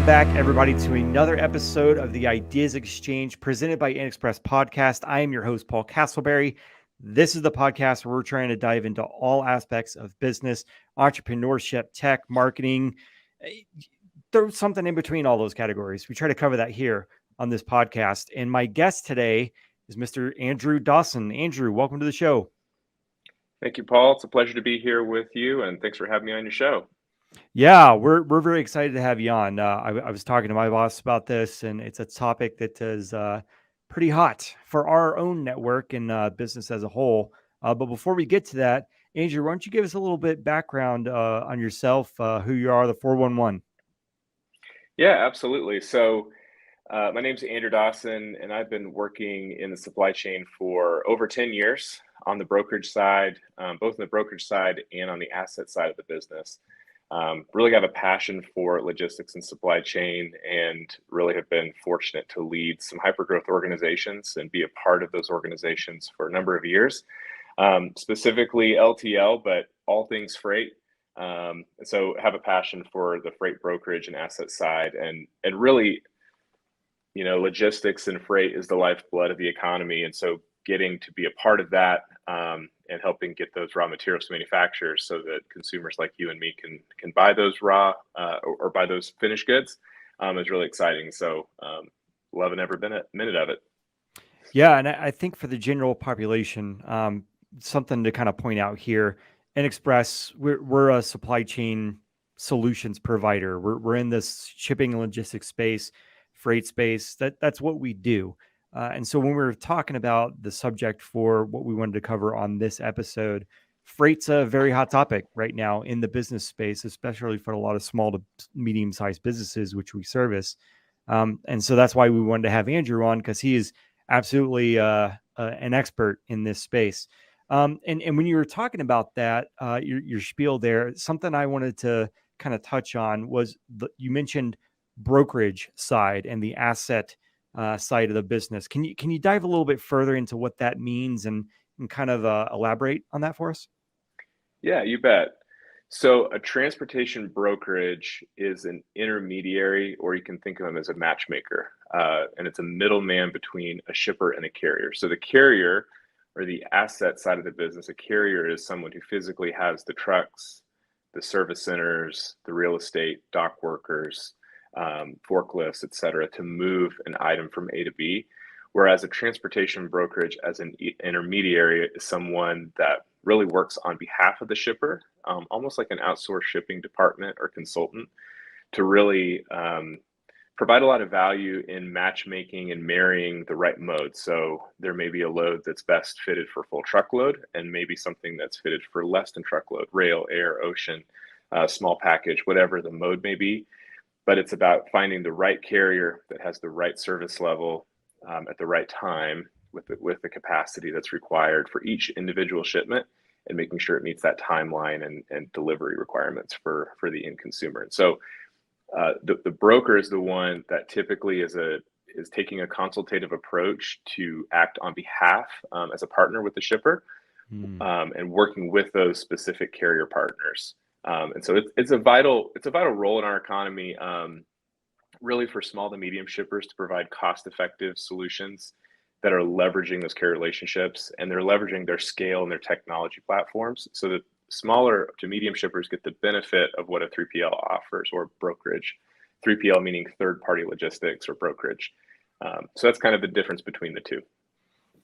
Welcome back, everybody, to another episode of the Ideas Exchange presented by InXpress Podcast. I am your host, Paul Castleberry. This is the podcast where we're trying to dive into all aspects of business, entrepreneurship, tech, marketing, throw something in between all those categories. We try to cover that here on this podcast. And my guest today is Mr. Andrew Dawson. Andrew, welcome to the show. Thank you, Paul. It's a pleasure to be here with you, and thanks for having me on your show. Yeah, we're very excited to have you on. I was talking to my boss about this, and it's a topic that is pretty hot for our own network and business as a whole. But before we get to that, Andrew, why don't you give us a little bit background on yourself, who you are, the 411? Yeah, absolutely. So my name's Andrew Dawson, and I've been working in the supply chain for over 10 years on the brokerage side, both on the brokerage side and on the asset side of the business. Really have a passion for logistics and supply chain, and really have been fortunate to lead some hypergrowth organizations and be a part of those organizations for a number of years, specifically LTL, but all things freight. So have a passion for the freight brokerage and asset side, and really, logistics and freight is the lifeblood of the economy. And so getting to be a part of that, and helping get those raw materials to manufacturers so that consumers like you and me can buy those raw or buy those finished goods is really exciting. So loving every minute of it. Yeah, and I think for the general population, something to kind of point out here, InXpress, we're a supply chain solutions provider. We're in this shipping and logistics space, freight space. That's what we do. And so when we were talking about the subject for what we wanted to cover on this episode, freight's a very hot topic right now in the business space, especially for a lot of small to medium-sized businesses, which we service. And so that's why we wanted to have Andrew on, because he is absolutely an expert in this space. And when you were talking about that, your spiel there, something I wanted to kind of touch on was you mentioned brokerage side and the asset side of the business. Can you dive a little bit further into what that means and kind of elaborate on that for us? Yeah, you bet. So a transportation brokerage is an intermediary, or you can think of them as a matchmaker, and it's a middleman between a shipper and a carrier. So the carrier, or the asset side of the business, a carrier is someone who physically has the trucks, the service centers, the real estate, dock workers, forklifts, et cetera, to move an item from A to B. Whereas a transportation brokerage as an intermediary is someone that really works on behalf of the shipper, almost like an outsourced shipping department or consultant, to really provide a lot of value in matchmaking and marrying the right mode. So there may be a load that's best fitted for full truckload, and maybe something that's fitted for less than truckload, rail, air, ocean, small package, whatever the mode may be. But it's about finding the right carrier that has the right service level at the right time with the capacity that's required for each individual shipment, and making sure it meets that timeline and delivery requirements for the end consumer. And so the broker is the one that typically is taking a consultative approach to act on behalf as a partner with the shipper, and working with those specific carrier partners. And so it's a vital role in our economy, really for small to medium shippers to provide cost-effective solutions that are leveraging those carrier relationships, and they're leveraging their scale and their technology platforms so that smaller to medium shippers get the benefit of what a 3PL offers, or brokerage. 3PL meaning third-party logistics or brokerage. So that's kind of the difference between the two.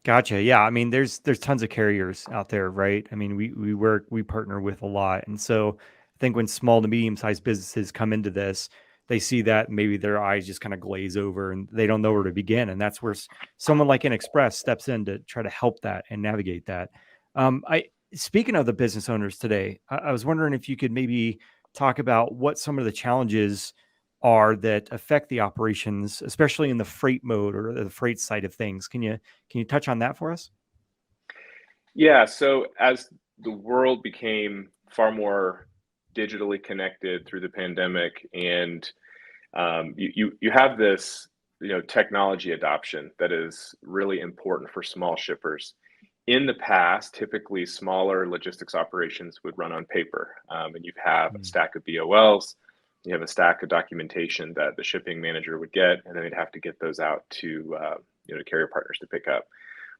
Gotcha. Yeah. I mean, there's tons of carriers out there, right? I mean, we partner with a lot. And so I think when small to medium sized businesses come into this, they see that maybe their eyes just kind of glaze over and they don't know where to begin. And that's where someone like InXpress steps in to try to help that and navigate that. Speaking of the business owners today, I was wondering if you could maybe talk about what some of the challenges are that affect the operations, especially in the freight mode or the freight side of things. Can you touch on that for us? Yeah. So as the world became far more digitally connected through the pandemic, and you have this technology adoption that is really important for small shippers. In the past, typically smaller logistics operations would run on paper, and you'd have a stack of BOLs you have a stack of documentation that the shipping manager would get, and then they'd have to get those out to to carrier partners to pick up.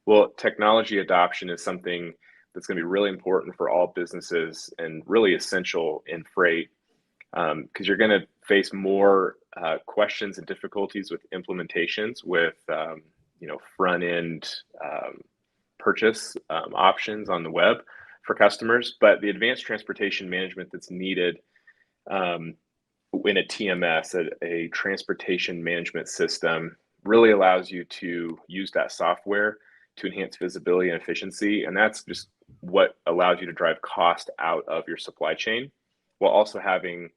Well, technology adoption is something that's going to be really important for all businesses and really essential in freight, because you're going to face more questions and difficulties with implementations with front end purchase options on the web for customers. But the advanced transportation management that's needed in a TMS, a transportation management system, really allows you to use that software to enhance visibility and efficiency. And that's just what allows you to drive cost out of your supply chain while also having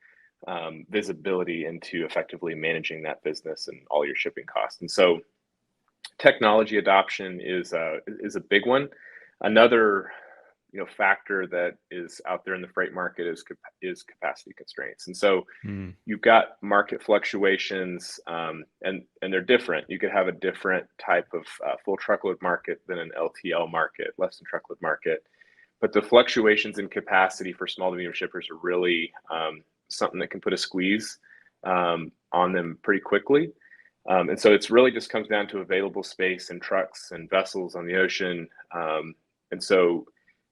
visibility into effectively managing that business and all your shipping costs. And so technology adoption is a big one. Another factor that is out there in the freight market is capacity constraints. And so you've got market fluctuations, and they're different. You could have a different type of full truckload market than an LTL market, less than truckload market. But the fluctuations in capacity for small to medium shippers are really something that can put a squeeze on them pretty quickly. And so it's really just comes down to available space and trucks and vessels on the ocean. And so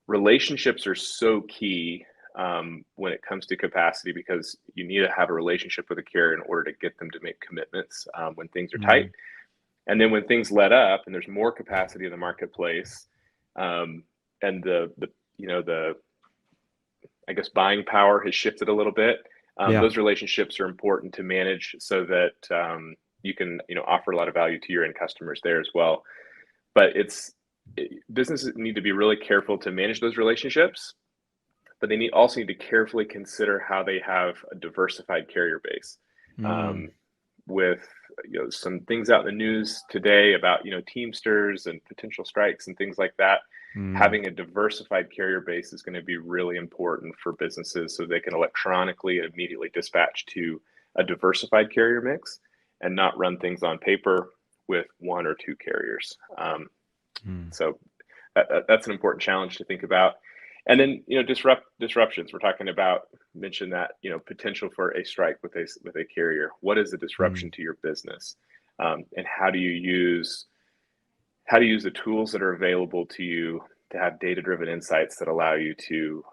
relationships are so key when it comes to capacity, because you need to have a relationship with a carrier in order to get them to make commitments when things are tight. And then when things let up and there's more capacity in the marketplace, and the I guess buying power has shifted a little bit. Those relationships are important to manage so that you can offer a lot of value to your end customers there as well. But businesses need to be really careful to manage those relationships, but they also need to carefully consider how they have a diversified carrier base. With some things out in the news today about Teamsters and potential strikes and things like that. Having a diversified carrier base is going to be really important for businesses so they can electronically and immediately dispatch to a diversified carrier mix and not run things on paper with one or two carriers. So that's an important challenge to think about. And then disruptions. We're talking about, mentioned that potential for a strike with a carrier. What is the disruption to your business, and how do you use the tools that are available to you to have data-driven insights that allow you to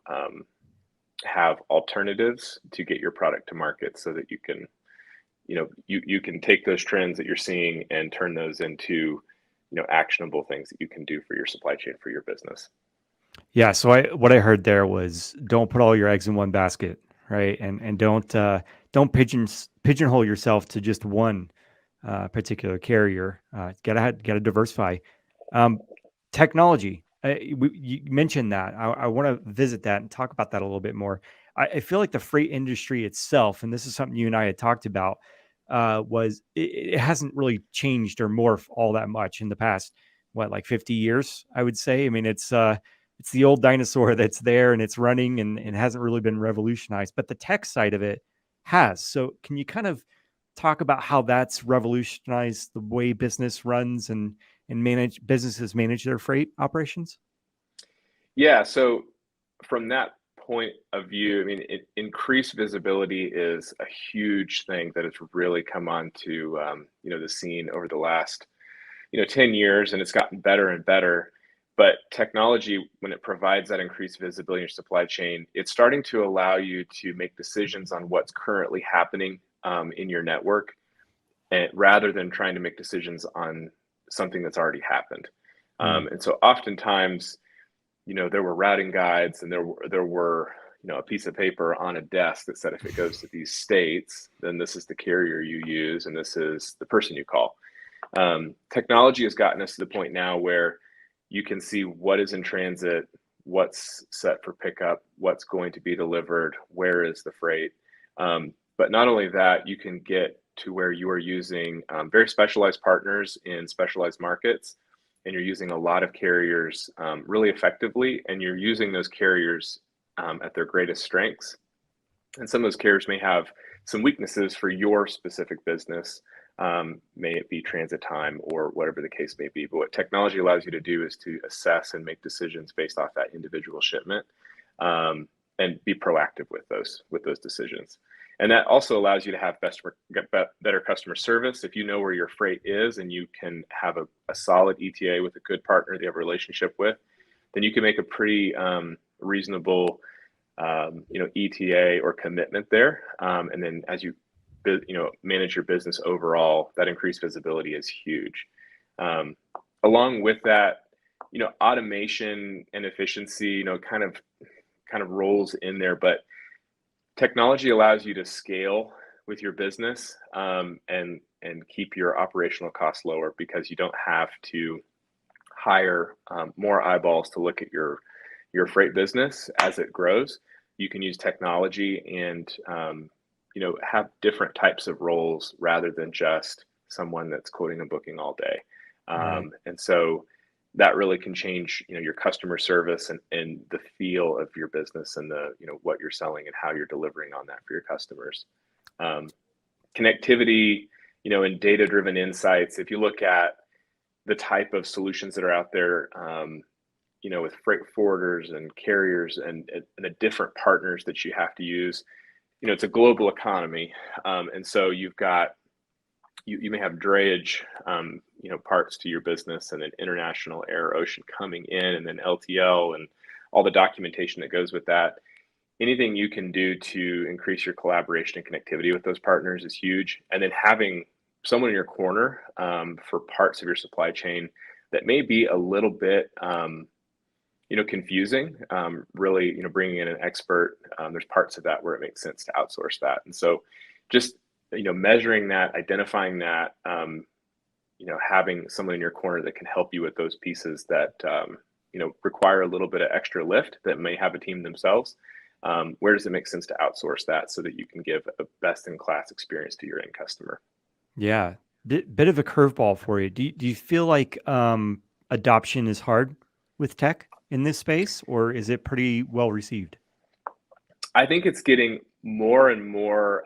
have alternatives to get your product to market, so that you can you can take those trends that you're seeing and turn those into actionable things that you can do for your supply chain, for your business. Yeah. So what I heard there was, don't put all your eggs in one basket, right? And don't pigeonhole yourself to just one particular carrier. Gotta diversify. Technology. You mentioned that. I want to visit that and talk about that a little bit more. I feel like the freight industry itself, and this is something you and I had talked about, it hasn't really changed or morphed all that much in the past, like 50 years, I would say. I mean, it's the old dinosaur that's there and it's running and hasn't really been revolutionized, but the tech side of it has. So can you kind of talk about how that's revolutionized the way business runs and businesses manage their freight operations? Yeah. So from that point of view, I mean, increased visibility is a huge thing that has really come onto the scene over the last 10 years, and it's gotten better and better. But technology, when it provides that increased visibility in your supply chain, it's starting to allow you to make decisions on what's currently happening in your network, and rather than trying to make decisions on something that's already happened. And so oftentimes, there were routing guides, and there were a piece of paper on a desk that said, if it goes to these states, then this is the carrier you use, and this is the person you call. Technology has gotten us to the point now where you can see what is in transit, what's set for pickup, what's going to be delivered, where is the freight. But not only that, you can get to where you are using very specialized partners in specialized markets, and you're using a lot of carriers really effectively, and you're using those carriers at their greatest strengths. And some of those carriers may have some weaknesses for your specific business. May it be transit time or whatever the case may be. But what technology allows you to do is to assess and make decisions based off that individual shipment, and be proactive with those decisions. And that also allows you to have better customer service. If you know where your freight is and you can have a solid ETA with a good partner that you have a relationship with, then you can make a pretty reasonable ETA or commitment there. And then as you manage your business overall, that increased visibility is huge. Along with that, automation and efficiency, kind of rolls in there, but technology allows you to scale with your business, and keep your operational costs lower because you don't have to hire more eyeballs to look at your freight business as it grows. You can use technology and have different types of roles rather than just someone that's quoting and booking all day. Right. And so that really can change, your customer service and the feel of your business and the, what you're selling and how you're delivering on that for your customers. Connectivity, and data-driven insights. If you look at the type of solutions that are out there, with freight forwarders and carriers and the different partners that you have to use, it's a global economy. And so you've got, you may have drayage, parts to your business, and then international air, ocean coming in, and then LTL and all the documentation that goes with that. Anything you can do to increase your collaboration and connectivity with those partners is huge. And then having someone in your corner for parts of your supply chain that may be a little bit, confusing, really, bringing in an expert. There's parts of that where it makes sense to outsource that. And so just, measuring that, identifying that, having someone in your corner that can help you with those pieces that, require a little bit of extra lift that may have a team themselves. Where does it make sense to outsource that so that you can give a best-in-class experience to your end customer? Yeah. Bit of a curveball for you. Do you feel like adoption is hard with tech in this space, or is it pretty well received? I think it's getting more and more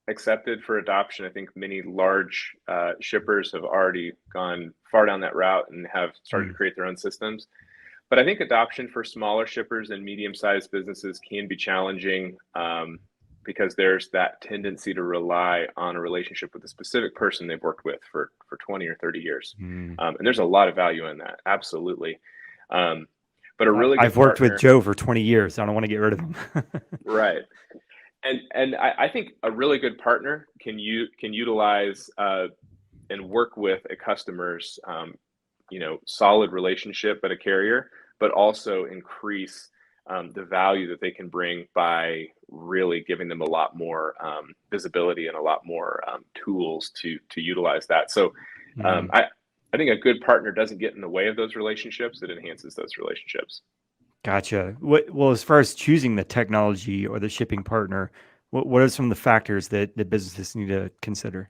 accepted for adoption. I think many large shippers have already gone far down that route and have started to create their own systems. But I think adoption for smaller shippers and medium-sized businesses can be challenging, because there's that tendency to rely on a relationship with a specific person they've worked with for 20 or 30 years. Mm. And there's a lot of value in that, absolutely. But a really good I've worked with partner, Joe for 20 years. I don't want to get rid of him. right? And I think a really good partner can utilize and work with a customer's solid relationship at a carrier, but also increase the value that they can bring by really giving them a lot more visibility and a lot more tools to utilize that. So I think a good partner doesn't get in the way of those relationships; it enhances those relationships. Gotcha. Well, as far as choosing the technology or the shipping partner, what are some of the factors that the businesses need to consider?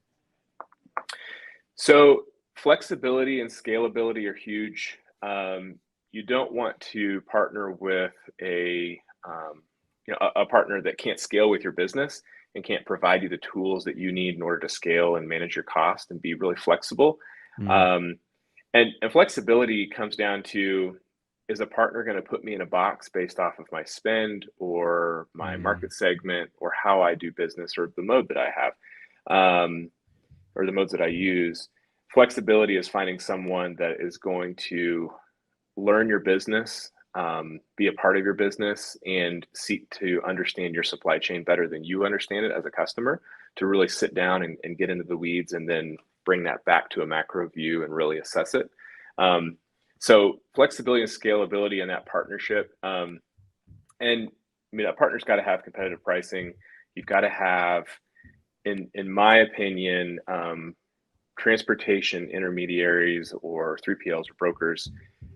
So flexibility and scalability are huge. You don't want to partner with a partner that can't scale with your business and can't provide you the tools that you need in order to scale and manage your cost and be really flexible. Mm. And flexibility comes down to, is a partner going to put me in a box based off of my spend or my Mm. market segment or how I do business or the mode that I have, or the modes that I use? Flexibility is finding someone that is going to learn your business, be a part of your business, and seek to understand your supply chain better than you understand it as a customer, to really sit down and get into the weeds and then bring that back to a macro view and really assess it. So flexibility and scalability in that partnership. And I mean, a partner's got to have competitive pricing. You've got to have, in my opinion, transportation intermediaries or 3PLs or brokers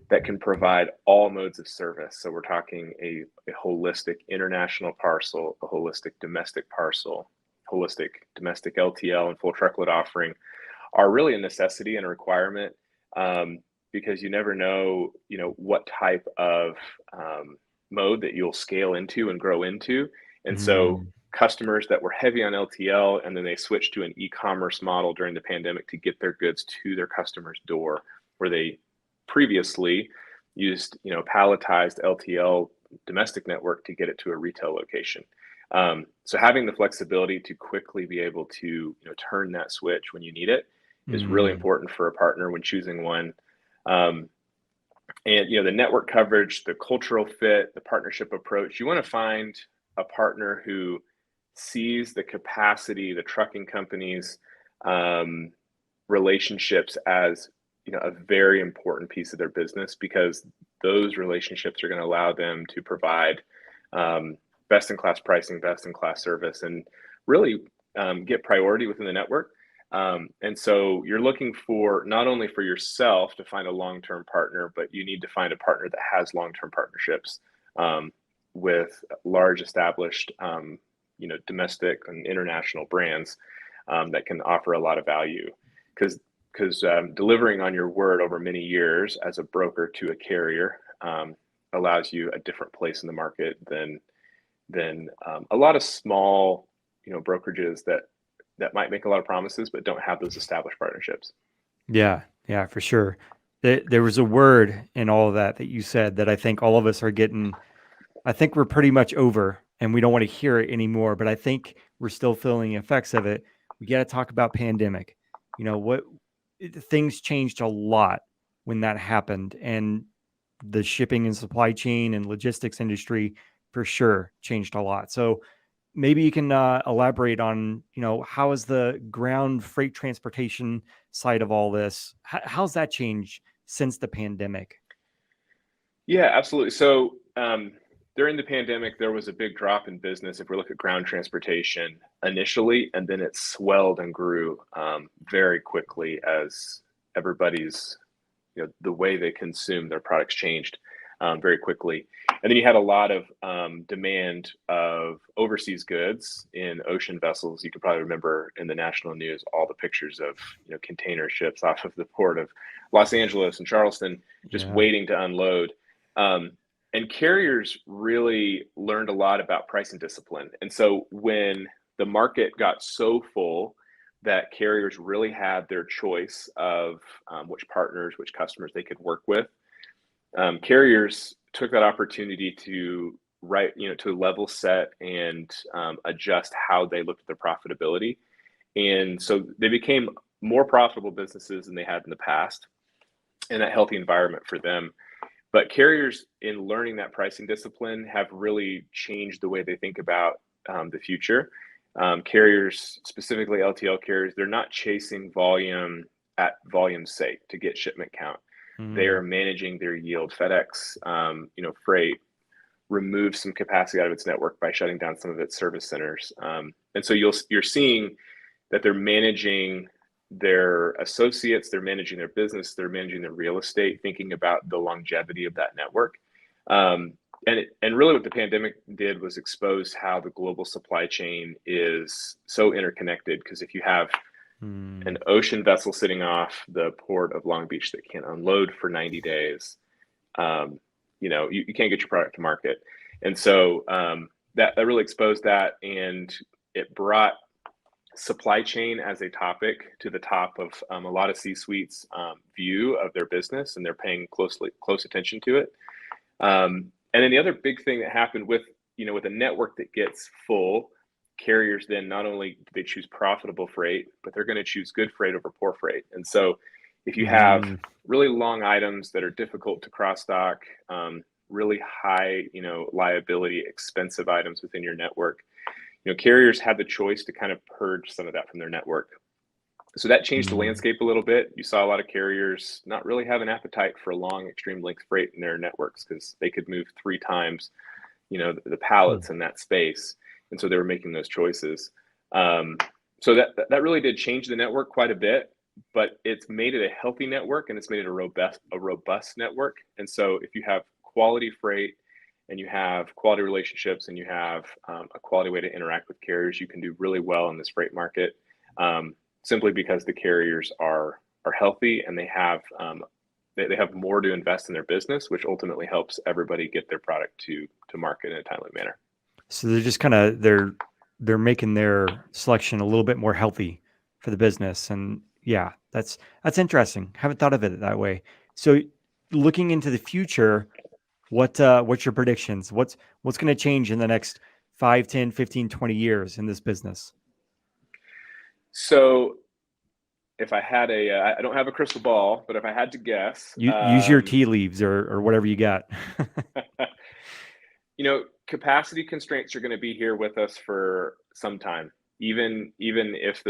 that can provide all modes of service. So we're talking a holistic international parcel, a holistic domestic parcel, holistic domestic LTL and full truckload offering are really a necessity and a requirement, because you never know, what type of mode that you'll scale into and grow into. And so Mm. customers that were heavy on LTL and then they switched to an e-commerce model during the pandemic to get their goods to their customer's door, where they previously used, palletized LTL domestic network to get it to a retail location. So having the flexibility to quickly be able to turn that switch when you need it is really Mm, important for a partner when choosing one. Um, and the network coverage, the cultural fit, the partnership approach. You want to find a partner who sees the capacity, the trucking companies, um, relationships as a very important piece of their business, because those relationships are going to allow them to provide um, best in class pricing, best in class service, and really get priority within the network. And so you're looking for not only for yourself to find a long-term partner, but you need to find a partner that has long-term partnerships with large established, domestic and international brands that can offer a lot of value. Because delivering on your word over many years as a broker to a carrier allows you a different place in the market than a lot of small, brokerages that might make a lot of promises but don't have those established partnerships. yeah, yeah, for sure. There was a word in all of that you said that I think all of us are getting. I think we're pretty much over and we don't want to hear it anymore, but I think we're still feeling the effects of it. We got to talk about pandemic. What things changed a lot when that happened, and the shipping and supply chain and logistics industry for sure changed a lot. So maybe you can elaborate on, how is the ground freight transportation side of all this? How's that changed since the pandemic? Yeah, absolutely. So during the pandemic, there was a big drop in business if we look at ground transportation initially, and then it swelled and grew very quickly as everybody's, the way they consume their products changed very quickly. And then you had a lot of demand of overseas goods in ocean vessels. You could probably remember in the national news all the pictures of container ships off of the port of Los Angeles and Charleston just Yeah. waiting to unload. Um, and carriers really learned a lot about pricing discipline. And so when the market got so full that carriers really had their choice of which partners, which customers they could work with, carriers took that opportunity to to level set and adjust how they looked at their profitability. And so they became more profitable businesses than they had in the past, and that healthy environment for them. But carriers, in learning that pricing discipline, have really changed the way they think about the future. Carriers, specifically LTL carriers, they're not chasing volume at volume's sake to get shipment count. They Mm, are managing their yield. FedEx, Freight removed some capacity out of its network by shutting down some of its service centers, and so you're seeing that they're managing their associates, they're managing their business, they're managing their real estate, thinking about the longevity of that network. And really what the pandemic did was expose how the global supply chain is so interconnected. Because if you have an mm, ocean vessel sitting off the port of Long Beach that can't unload for 90 days, you can't get your product to market. And so that really exposed that, and it brought supply chain as a topic to the top of a lot of C-suites view of their business, and they're paying close attention to it. And then the other big thing that happened with a network that gets full, carriers then not only do they choose profitable freight, but they're going to choose good freight over poor freight. And so if you have mm, really long items that are difficult to cross dock, really high, liability, expensive items within your network, carriers had the choice to kind of purge some of that from their network. So that changed the mm, landscape a little bit. You saw a lot of carriers not really have an appetite for long, extreme length freight in their networks because they could move 3 times, the mm. pallets in that space, and so they were making those choices. Um, so that really did change the network quite a bit, but it's made it a healthy network, and it's made it a robust network. And so if you have quality freight and you have quality relationships and you have a quality way to interact with carriers, you can do really well in this freight market. Simply because the carriers are healthy, and they have more to invest in their business, which ultimately helps everybody get their product to market in a timely manner. So they're just kind of they're making their selection a little bit more healthy for the business, and yeah, that's interesting. Haven't thought of it that way. So looking into the future, what's your predictions? What's going to change in the next 5, 10, 15, 20 years in this business? So if I had I don't have a crystal ball, but if I had to guess, Use your tea leaves or whatever you got. capacity constraints are going to be here with us for some time. Even if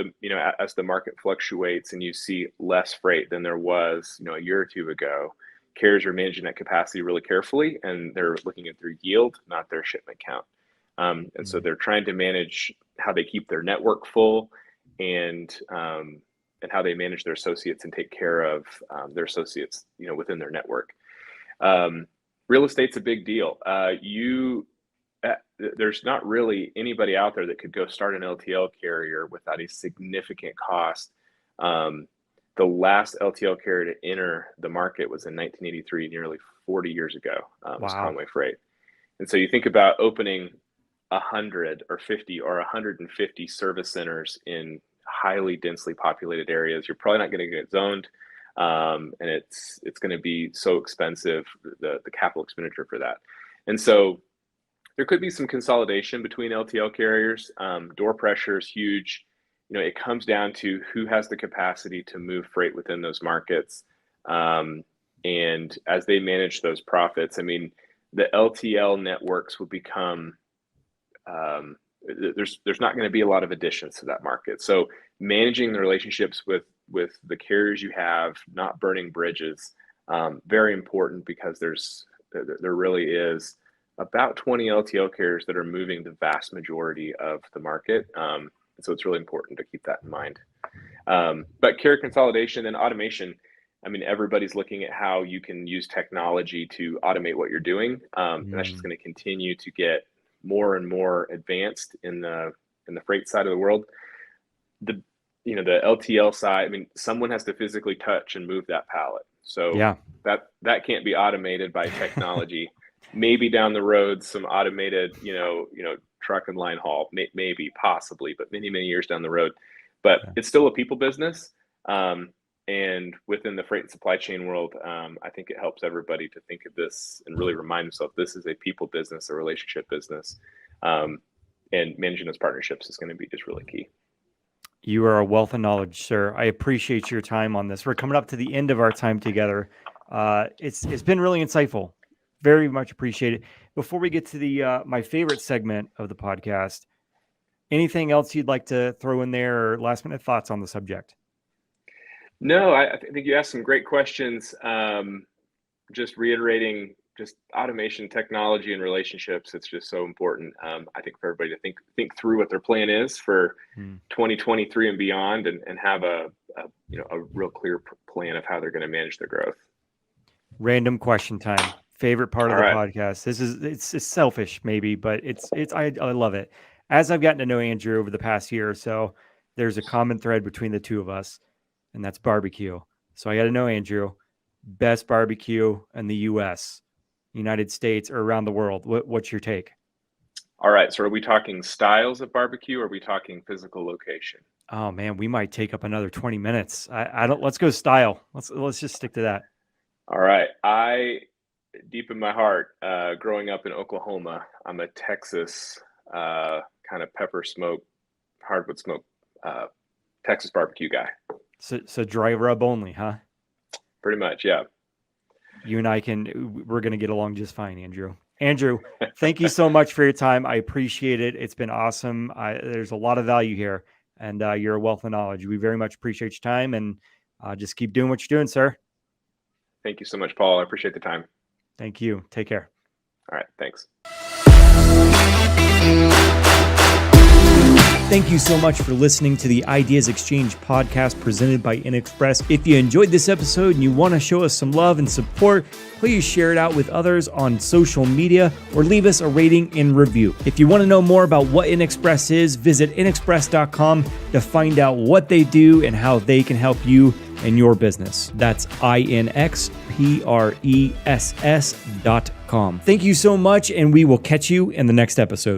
as the market fluctuates and you see less freight than there was, a year or two ago, carriers are managing that capacity really carefully, and they're looking at their yield, not their shipment count. And so they're trying to manage how they keep their network full, and how they manage their associates and take care of their associates, within their network. Real estate's a big deal. There's not really anybody out there that could go start an LTL carrier without a significant cost. The last LTL carrier to enter the market was in 1983, nearly 40 years ago. It was Conway Freight. And so you think about opening 100 or 50 or 150 service centers in highly densely populated areas. You're probably not going to get zoned, and it's going to be so expensive, the capital expenditure for that. And so there could be some consolidation between LTL carriers. Door pressure is huge. It comes down to who has the capacity to move freight within those markets. And as they manage those profits, the LTL networks will become, there's not going to be a lot of additions to that market. So managing the relationships with the carriers you have, not burning bridges, very important, because there really is about 20 LTL carriers that are moving the vast majority of the market. So it's really important to keep that in mind. But carrier consolidation and automation, everybody's looking at how you can use technology to automate what you're doing. And that's just going to continue to get more and more advanced in the freight side of the world. The LTL side, someone has to physically touch and move that pallet. So that can't be automated by technology. Maybe down the road, some automated, truck and line haul, maybe, possibly, but many, many years down the road. But it's still a people business. And within the freight and supply chain world, I think it helps everybody to think of this and really remind themselves this is a people business, a relationship business. And managing those partnerships is going to be just really key. You are a wealth of knowledge, sir. I appreciate your time on this. We're coming up to the end of our time together. It's been really insightful. Very much appreciated. Before we get to the my favorite segment of the podcast, anything else you'd like to throw in there, or last minute thoughts on the subject? No, I think you asked some great questions. Just reiterating, just automation, technology, and relationships. It's just so important. I think for everybody to think through what their plan is for 2023 and beyond, and have a real clear plan of how they're going to manage their growth. Random question time. Favorite part of the podcast. It's selfish maybe, but I love it. As I've gotten to know Andrew over the past year or so, there's a common thread between the two of us, and that's barbecue. So I got to know, Andrew, best barbecue in the U.S., United States, or around the world. What's your take? All right. So are we talking styles of barbecue, or are we talking physical location? Oh man, we might take up another 20 minutes. Let's go style. Let's just stick to that. All right. Deep in my heart, growing up in Oklahoma, I'm a Texas kind of pepper smoke, hardwood smoke, Texas barbecue guy. So dry rub only, huh? Pretty much, yeah. You and we're going to get along just fine, Andrew. Andrew, thank you so much for your time. I appreciate it. It's been awesome. There's a lot of value here, and you're a wealth of knowledge. We very much appreciate your time, and just keep doing what you're doing, sir. Thank you so much, Paul. I appreciate the time. Thank you. Take care. All right. Thanks. Thank you so much for listening to the Ideas Exchange podcast presented by InXpress. If you enjoyed this episode and you want to show us some love and support, please share it out with others on social media or leave us a rating and review. If you want to know more about what InXpress is, visit InXpress.com to find out what they do and how they can help you and your business. That's InXpress.com. Thank you so much, and we will catch you in the next episode.